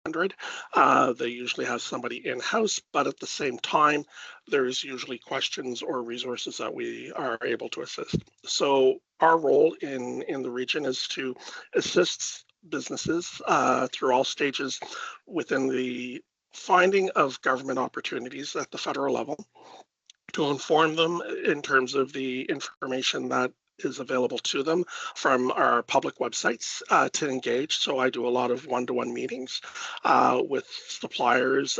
100. They usually have somebody in-house, but at the same time, there's usually questions or resources that we are able to assist. So our role in the region is to assist businesses through all stages within the finding of government opportunities at the federal level, to inform them in terms of the information that is available to them from our public websites, to engage. So I do a lot of one-to-one meetings with suppliers,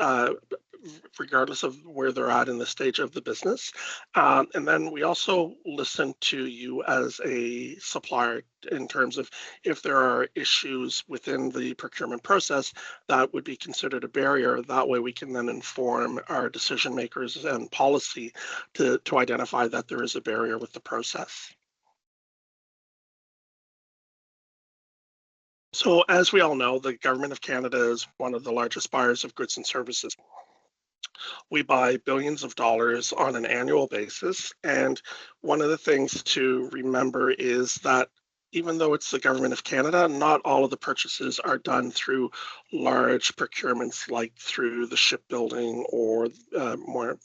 regardless of where they're at in the stage of the business. And then we also listen to you as a supplier in terms of if there are issues within the procurement process that would be considered a barrier. That way we can then inform our decision makers and policy to identify that there is a barrier with the process. So as we all know, the Government of Canada is one of the largest buyers of goods and services. We buy billions of dollars on an annual basis. And one of the things to remember is that even though it's the Government of Canada, not all of the purchases are done through large procurements like through the shipbuilding or more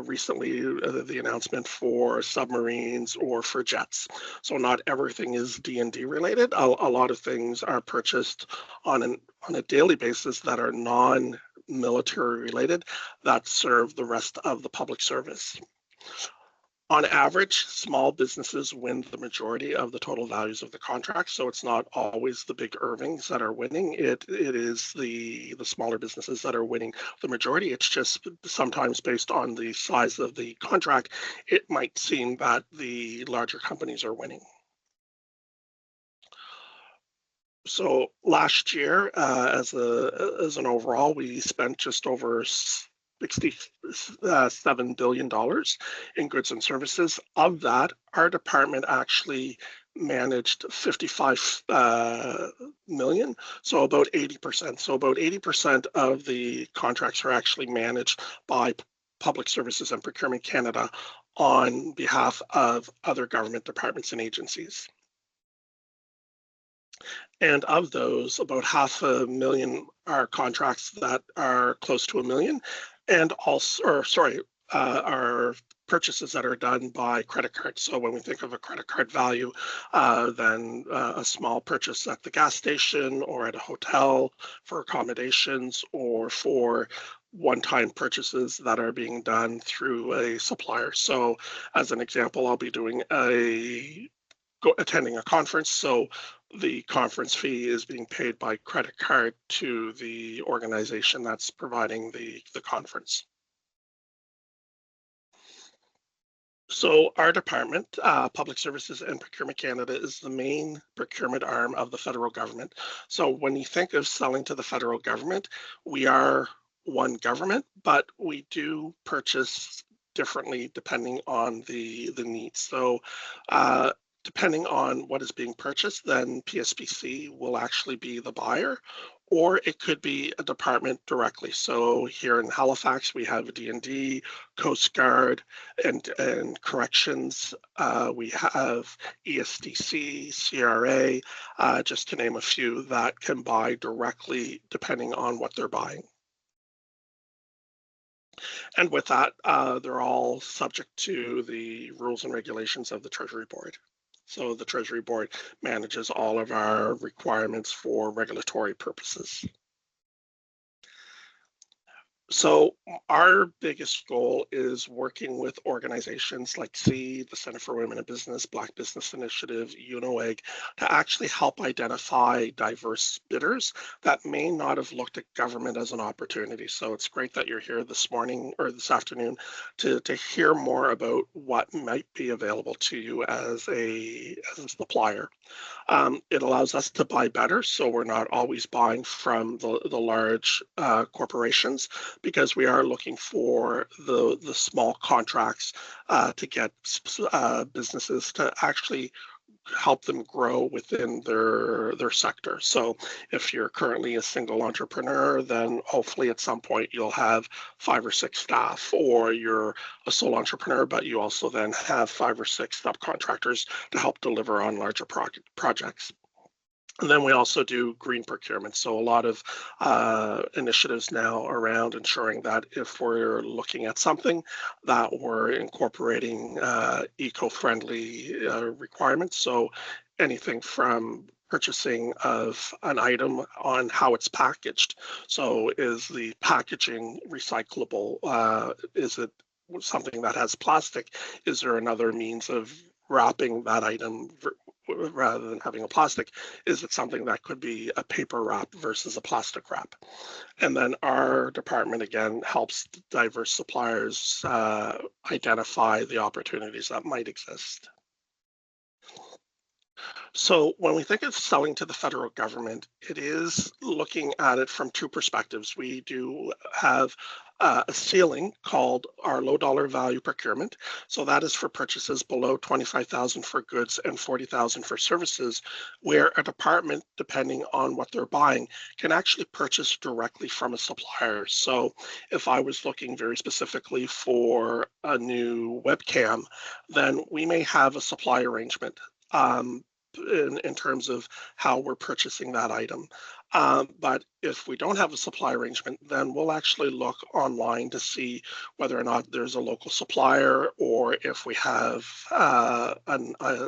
recently the announcement for submarines or for jets. So not everything is D&D related. A lot of things are purchased on a daily basis that are non-military related, that serve the rest of the public service. On average, small businesses win the majority of the total values of the contract, so it's not always the big Irvings that are winning. It is the smaller businesses that are winning the majority. It's just sometimes based on the size of the contract, it might seem that the larger companies are winning. So last year, as an overall, we spent just over $67 billion in goods and services. Of that, our department actually managed 55 million, so about 80%. So about 80% of the contracts are actually managed by Public Services and Procurement Canada on behalf of other government departments and agencies. And of those, about 500,000 are contracts that are close to $1 million, and also, are purchases that are done by credit card. So when we think of a credit card value, then a small purchase at the gas station or at a hotel for accommodations, or for one-time purchases that are being done through a supplier. So as an example, I'll be doing attending a conference, so the conference fee is being paid by credit card to the organization that's providing the conference. So our department, Public Services and Procurement Canada, is the main procurement arm of the federal government. So when you think of selling to the federal government, we are one government, but we do purchase differently depending on the needs. So depending on what is being purchased, then PSPC will actually be the buyer, or it could be a department directly. So here in Halifax, we have D&D, Coast Guard, and Corrections. We have ESDC, CRA, just to name a few that can buy directly depending on what they're buying. And with that, they're all subject to the rules and regulations of the Treasury Board. So the Treasury Board manages all of our requirements for regulatory purposes. So our biggest goal is working with organizations like CEED, the Center for Women in Business, Black Business Initiative, UNOAG, to actually help identify diverse bidders that may not have looked at government as an opportunity. So it's great that you're here this morning or this afternoon to hear more about what might be available to you as a supplier. It allows us to buy better, so we're not always buying from the large corporations, because we are looking for the small contracts to get businesses to actually help them grow within their sector. So if you're currently a single entrepreneur, then hopefully at some point you'll have 5 or 6 staff, or you're a sole entrepreneur, but you also then have 5 or 6 subcontractors to help deliver on larger projects. And then we also do green procurement. So a lot of initiatives now around ensuring that if we're looking at something, that we're incorporating eco-friendly requirements. So anything from purchasing of an item on how it's packaged. So is the packaging recyclable? Is it something that has plastic? Is there another means of wrapping that item rather than having a plastic? Is it something that could be a paper wrap versus a plastic wrap? And then our department again helps diverse suppliers identify the opportunities that might exist. So when we think of selling to the federal government, it is looking at it from two perspectives. We do have a ceiling called our low dollar value procurement. So that is for purchases below 25,000 for goods and 40,000 for services, where a department, depending on what they're buying, can actually purchase directly from a supplier. So if I was looking very specifically for a new webcam, then we may have a supply arrangement. In terms of how we're purchasing that item. But if we don't have a supply arrangement, then we'll actually look online to see whether or not there's a local supplier, or if we have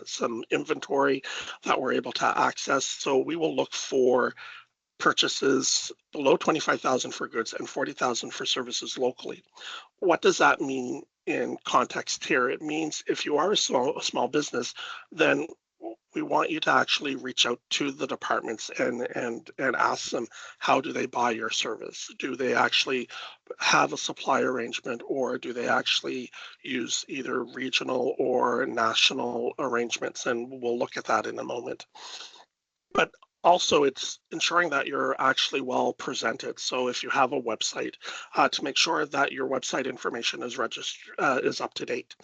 some inventory that we're able to access. So we will look for purchases below 25,000 for goods and 40,000 for services locally. What does that mean in context here? It means if you are a small business, then we want you to actually reach out to the departments and ask them, how do they buy your service? Do they actually have a supply arrangement, or do they actually use either regional or national arrangements? And we'll look at that in a moment. But also it's ensuring that you're actually well presented. So if you have a website, to make sure that your website information is is up to date.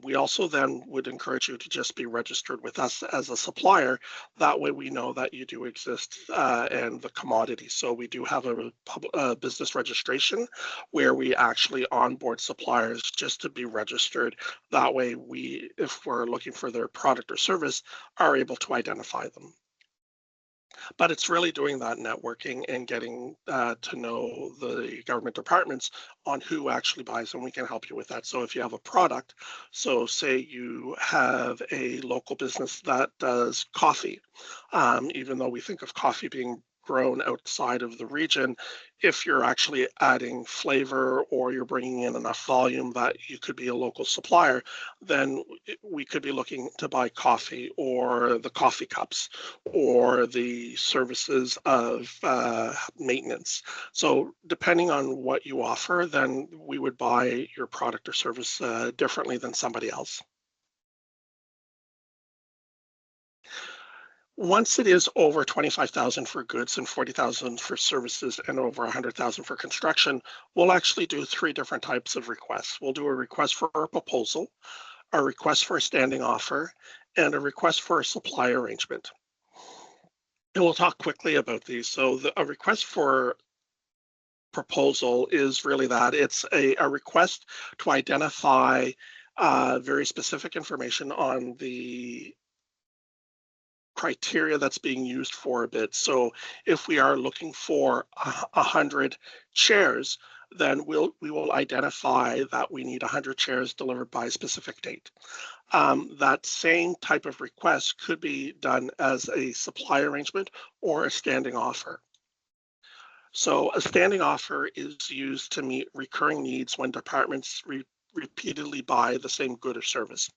We also then would encourage you to just be registered with us as a supplier. That way we know that you do exist and the commodity. So we do have a business registration where we actually onboard suppliers just to be registered. That way we, if we're looking for their product or service, are able to identify them. But it's really doing that networking and getting to know the government departments on who actually buys, and we can help you with that. So if you have a product, so say you have a local business that does coffee, even though we think of coffee being grown outside of the region, if you're actually adding flavor or you're bringing in enough volume that you could be a local supplier, then we could be looking to buy coffee or the coffee cups or the services of maintenance. So depending on what you offer, then we would buy your product or service differently than somebody else. Once it is over 25,000 for goods and 40,000 for services and over 100,000 for construction, we'll actually do three different types of requests. We'll do a request for a proposal, a request for a standing offer, and a request for a supply arrangement. And we'll talk quickly about these. So a request for proposal is really that it's a request to identify very specific information on the criteria that's being used for a bid. So if we are looking for 100 chairs, then we will identify that we need 100 chairs delivered by a specific date. That same type of request could be done as a supply arrangement or a standing offer. So a standing offer is used to meet recurring needs when departments repeatedly buy the same good or service.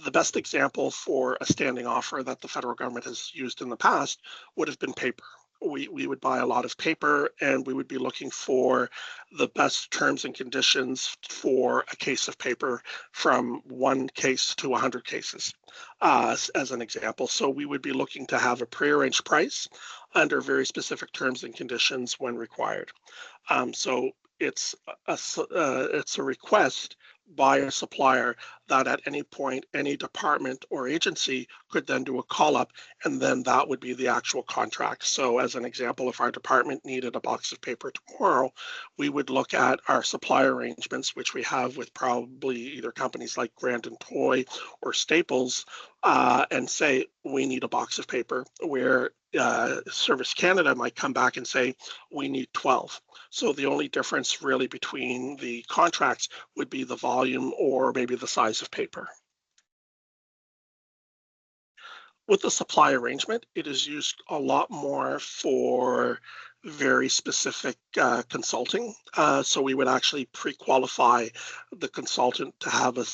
The best example for a standing offer that the federal government has used in the past would have been paper. We would buy a lot of paper, and we would be looking for the best terms and conditions for a case of paper from 1 case to 100 cases, as an example. So we would be looking to have a prearranged price under very specific terms and conditions when required. So it's a request by a supplier that at any point, any department or agency could then do a call up, and then that would be the actual contract. So as an example, if our department needed a box of paper tomorrow, we would look at our supply arrangements, which we have with probably either companies like Grandin Toy or Staples, and say, we need a box of paper, where Service Canada might come back and say, we need 12. So the only difference really between the contracts would be the volume or maybe the size of paper. With the supply arrangement, it is used a lot more for very specific consulting. So we would actually pre-qualify the consultant to have a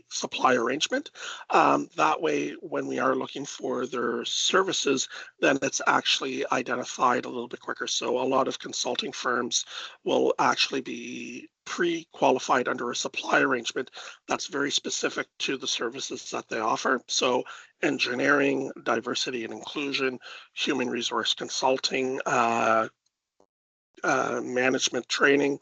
supply arrangement. That way, when we are looking for their services, then it's actually identified a little bit quicker. So a lot of consulting firms will actually be pre-qualified under a supply arrangement that's very specific to the services that they offer. So engineering, diversity and inclusion, human resource consulting, management training,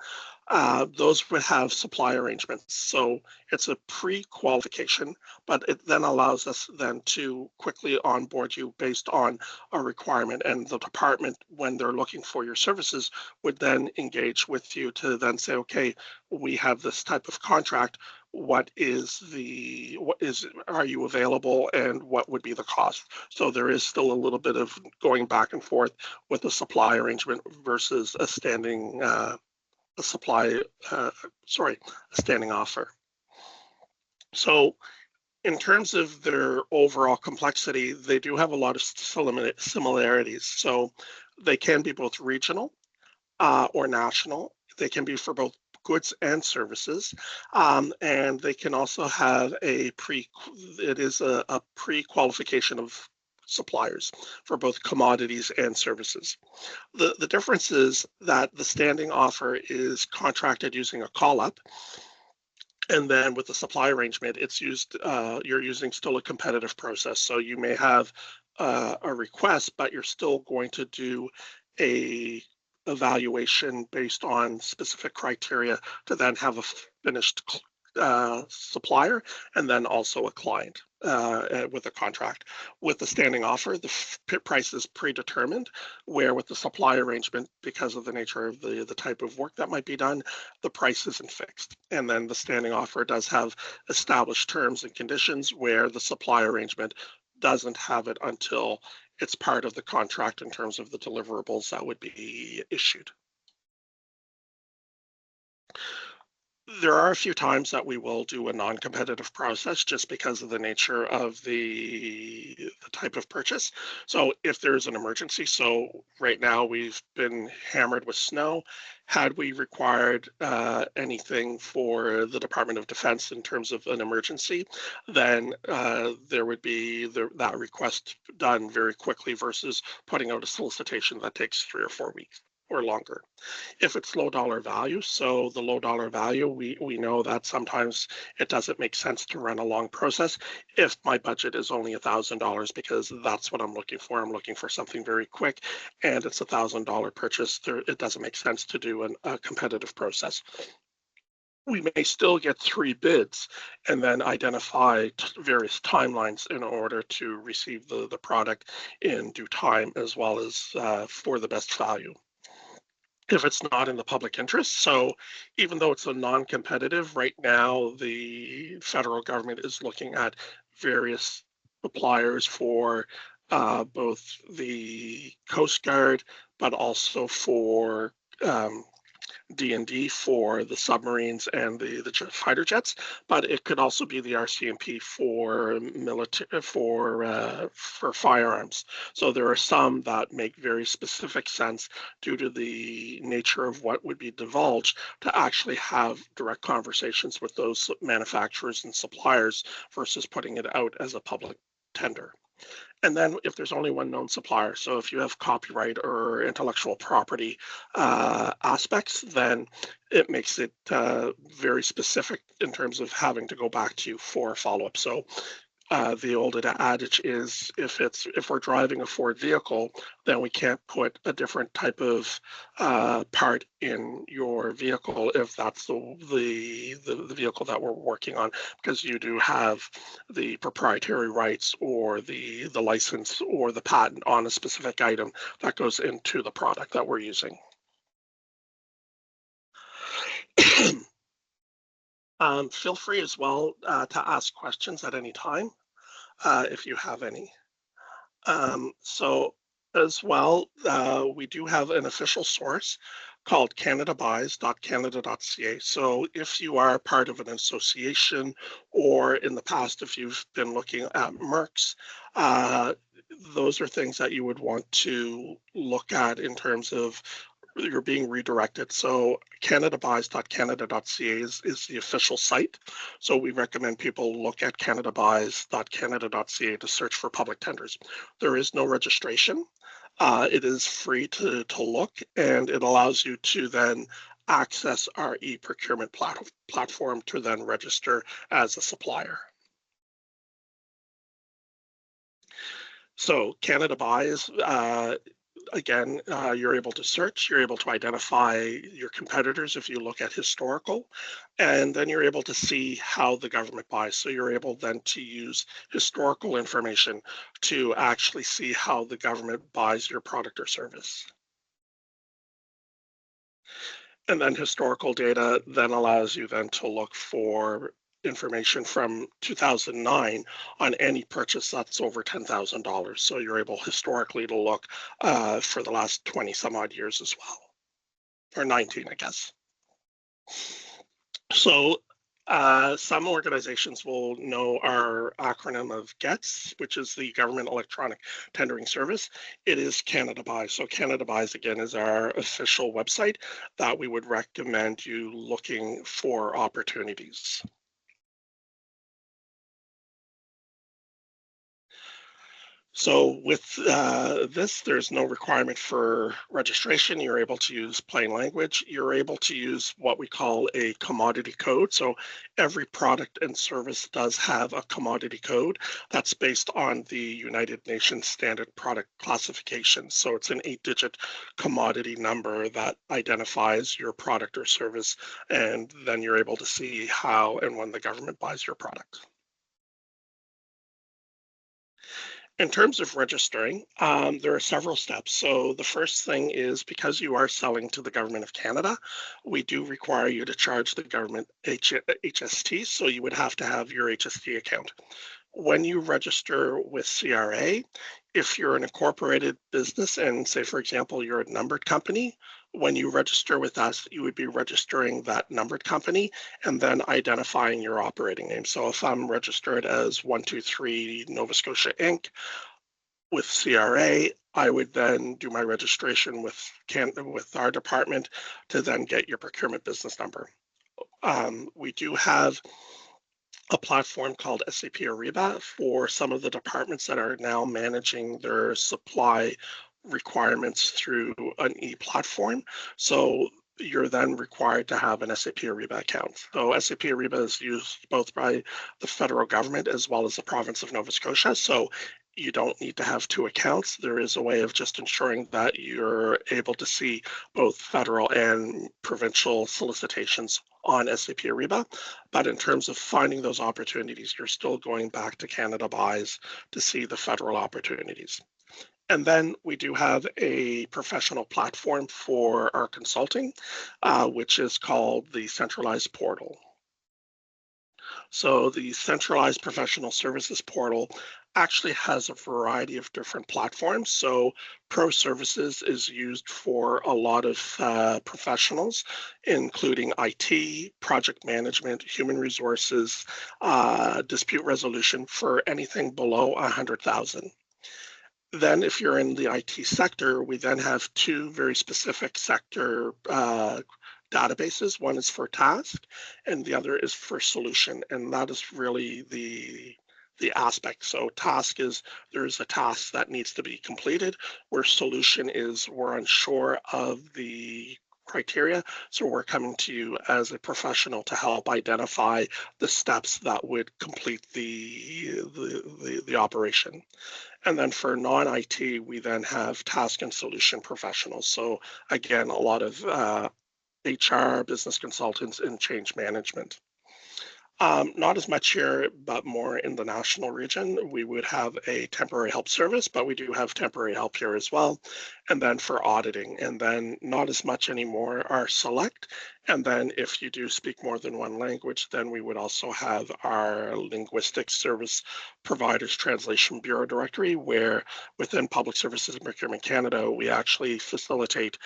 those would have supply arrangements. So it's a pre-qualification, but it then allows us then to quickly onboard you based on a requirement. And the department, when they're looking for your services, would then engage with you to then say, okay, we have this type of contract. Are you available, and what would be the cost? So there is still a little bit of going back and forth with the supply arrangement versus a standing standing offer. So in terms of their overall complexity, they do have a lot of similarities. So they can be both regional or national. They can be for both goods and services, and they can also have a pre-qualification of suppliers for both commodities and services. The difference is that the standing offer is contracted using a call up, and then with the supply arrangement, it's used. You're using still a competitive process. So you may have a request, but you're still going to do a evaluation based on specific criteria to then have a finished supplier and then also a client with a contract. With the standing offer, the price is predetermined, where with the supply arrangement, because of the nature of the type of work that might be done, the price isn't fixed. And then the standing offer does have established terms and conditions, where the supply arrangement doesn't have it until it's part of the contract in terms of the deliverables that would be issued. There are a few times that we will do a non-competitive process just because of the nature of the type of purchase. So if there's an emergency, so right now we've been hammered with snow. Had we required anything for the Department of Defense in terms of an emergency, then there would be that request done very quickly versus putting out a solicitation that takes 3 or 4 weeks or longer. If it's low dollar value, so the low dollar value, we know that sometimes it doesn't make sense to run a long process if my budget is only $1,000, because that's what I'm looking for. I'm looking for something very quick, and it's $1,000 purchase. It doesn't make sense to do a competitive process. We may still get 3 bids and then identify various timelines in order to receive the product in due time, as well as for the best value. If it's not in the public interest. So even though it's a non-competitive, right now the federal government is looking at various suppliers for both the Coast Guard, but also for D&D for the submarines and the fighter jets, but it could also be the RCMP for military for firearms. So there are some that make very specific sense due to the nature of what would be divulged to actually have direct conversations with those manufacturers and suppliers versus putting it out as a public tender. And then if there's only one known supplier, so if you have copyright or intellectual property aspects, then it makes it very specific in terms of having to go back to you for follow-up. So The old adage is if we're driving a Ford vehicle, then we can't put a different type of part in your vehicle if that's the vehicle that we're working on, because you do have the proprietary rights or the license or the patent on a specific item that goes into the product that we're using. Feel free as well to ask questions at any time if you have any. So as well, we do have an official source called canadabuys.canada.ca. So if you are part of an association, or in the past, if you've been looking at Mercs, those are things that you would want to look at in terms of you're being redirected. So canadabuys.canada.ca is the official site. So we recommend people look at canadabuys.canada.ca to search for public tenders. There is no registration. It is free to look, and it allows you to then access our e-procurement platform to then register as a supplier. So Canada Buys, again, you're able to search, you're able to identify your competitors if you look at historical, and then you're able to see how the government buys. So you're able then to use historical information to actually see how the government buys your product or service. And then historical data then allows you then to look for information from 2009 on any purchase that's over $10,000. So you're able historically to look for the last 20 some odd years as well, or 19, I guess. So some organizations will know our acronym of GETS, which is the Government Electronic Tendering Service. It is Canada Buys. So Canada Buys, again, is our official website that we would recommend you looking for opportunities. So with this, there's no requirement for registration. You're able to use plain language. You're able to use what we call a commodity code. So every product and service does have a commodity code that's based on the United Nations Standard Product Classification. So it's an 8-digit commodity number that identifies your product or service, and then you're able to see how and when the government buys your product. In terms of registering, there are several steps. So the first thing is, because you are selling to the Government of Canada, we do require you to charge the government HST, so you would have to have your HST account. When you register with CRA, if you're an incorporated business and say, for example, you're a numbered company, when you register with us, you would be registering that numbered company and then identifying your operating name. So if I'm registered as 123 Nova Scotia Inc. with CRA, I would then do my registration with our department to then get your procurement business number. We do have a platform called SAP Ariba for some of the departments that are now managing their supply requirements through an e-platform. So you're then required to have an SAP Ariba account. So SAP Ariba is used both by the federal government as well as the province of Nova Scotia. So you don't need to have two accounts. There is a way of just ensuring that you're able to see both federal and provincial solicitations on SAP Ariba. But in terms of finding those opportunities, you're still going back to Canada Buys to see the federal opportunities. And then we do have a professional platform for our consulting, which is called the Centralized Portal. So the Centralized Professional Services Portal actually has a variety of different platforms. So Pro Services is used for a lot of professionals, including IT, project management, human resources, dispute resolution for anything below 100,000. Then if you're in the IT sector, we then have two very specific sector databases. One is for task and the other is for solution. And that is really the aspect. So task is there's a task that needs to be completed, where solution is we're unsure of the criteria. So we're coming to you as a professional to help identify the steps that would complete the operation. And then for non-IT, we then have task and solution professionals. So again, a lot of HR, business consultants, and change management. Not as much here, but more in the national region. We would have a temporary help service, but we do have temporary help here as well. And then for auditing, and then not as much anymore are select. And then if you do speak more than one language, then we would also have our linguistic service providers translation bureau directory, where within Public Services and Procurement Canada, we actually facilitate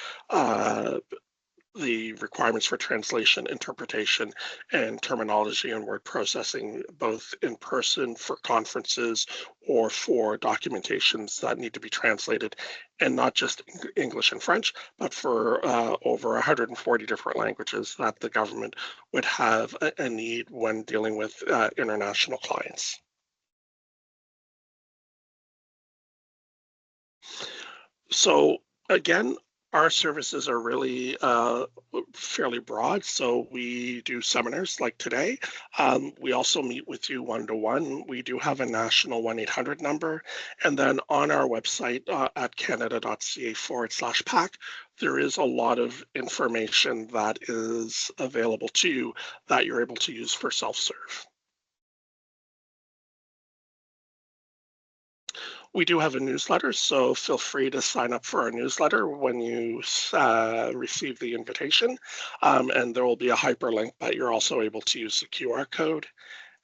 the requirements for translation, interpretation, and terminology and word processing, both in person for conferences or for documentations that need to be translated, and not just English and French, but for over 140 different languages that the government would have a need when dealing with international clients. So again, our services are really fairly broad. So we do seminars like today. We also meet with you one-to-one. We do have a national 1-800 number. And then on our website at canada.ca/PAC, there is a lot of information that is available to you that you're able to use for self-serve. We do have a newsletter, so feel free to sign up for our newsletter when you receive the invitation. And there will be a hyperlink, but you're also able to use the QR code.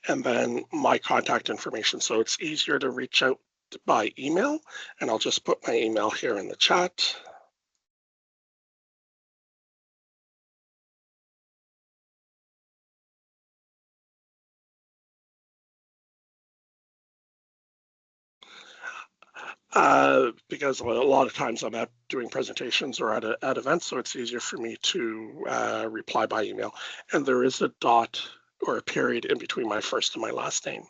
And then my contact information, so it's easier to reach out by email. And I'll just put my email here in the chat. Because a lot of times I'm at doing presentations or at events, so it's easier for me to reply by email. And there is a dot or a period in between my first and my last name.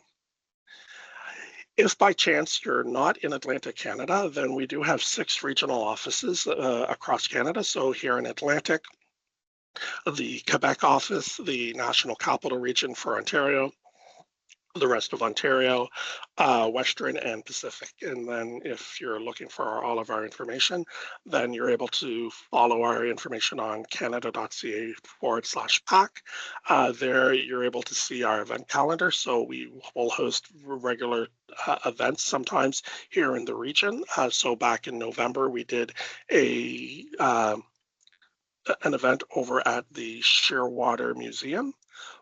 If by chance you're not in Atlantic, Canada, then we do have 6 regional offices across Canada. So here in Atlantic, the Quebec office, the National Capital Region for Ontario, the rest of Ontario, Western and Pacific. And then if you're looking for all of our information, then you're able to follow our information on canada.ca/PAC. There you're able to see our event calendar. So we will host regular events sometimes here in the region. So back in November, we did an event over at the Shearwater Museum,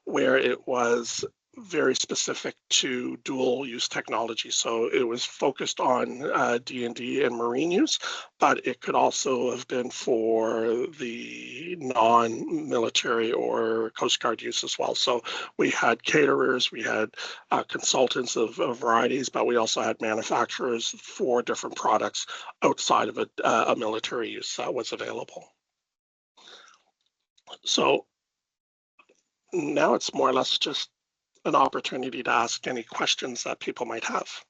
where it was very specific to dual use technology. So it was focused on D&D and marine use, but it could also have been for the non-military or Coast Guard use as well. So we had caterers, we had consultants of varieties, but we also had manufacturers for different products outside of a military use that was available. So now it's more or less just an opportunity to ask any questions that people might have.